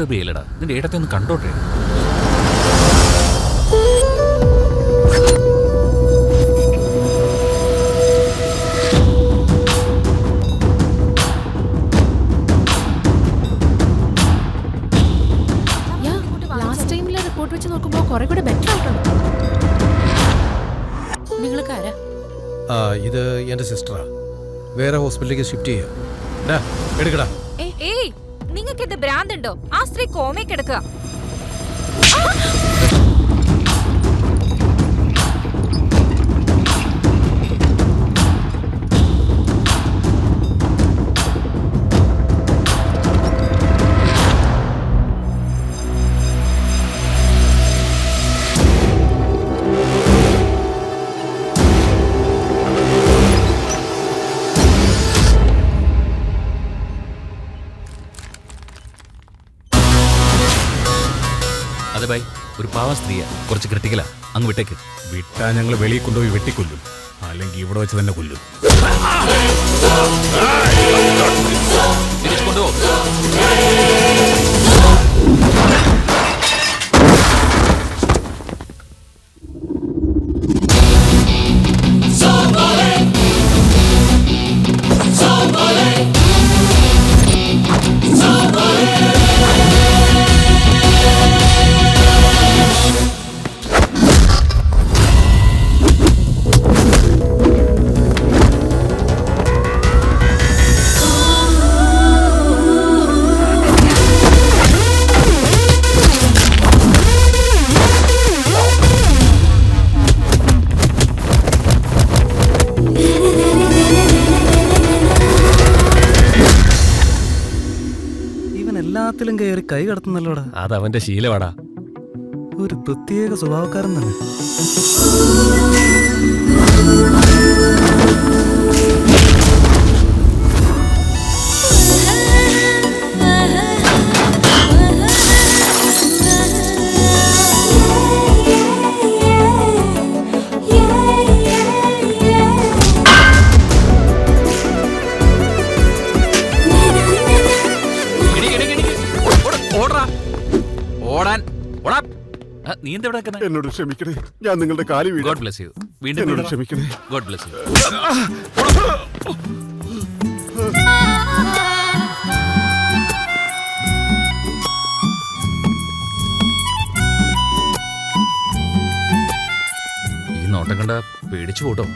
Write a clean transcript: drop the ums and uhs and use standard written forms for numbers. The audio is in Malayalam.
ഡിസ്റ്റർബ് ചെയ്യലടാ. നിന്റെ ഏട്ടത്തെ ഒന്ന് കണ്ടോട്ടെ. ഇത് എന്റെ സിസ്റ്ററാ. വേറെ ഹോസ്പിറ്റലിലേക്ക് ഷിഫ്റ്റ് ചെയ്യാം. എടുക്കടാ. നിങ്ങൾക്ക് ഇത് ഭ്രാന്തുണ്ടോ? ആ സ്ത്രീ കോമേ കിടക്കുക. അതെ ബൈ, ഒരു പാവ സ്ത്രീയാ, കുറച്ച് ക്രിട്ടിക്കലാ. അങ്ങ് വിട്ടേക്ക്. വിട്ടാ ഞങ്ങൾ വെളിയിൽ കൊണ്ടുപോയി വെട്ടിക്കൊല്ലും, അല്ലെങ്കിൽ ഇവിടെ വെച്ച് തന്നെ കൊല്ലും. തിരിച്ചു കൊണ്ടുപോ. എല്ലാത്തിലും കയറി കൈ കടത്തുന്നല്ലോടാ. അതവന്റെ ശീലമാടാ. ഒരു പ്രത്യേക സ്വഭാവക്കാരൻ തന്നെ. നീ എന്താ ഇവിടെ? എന്നോട് ക്ഷമിക്കണേ, ഞാൻ നിങ്ങളുടെ കാലി വീഴും. God bless you. വീണ്ടും ക്ഷമിക്കണേ. God bless you. ഈ നോട്ടം കണ്ട പേടിച്ചു പോട്ടോ.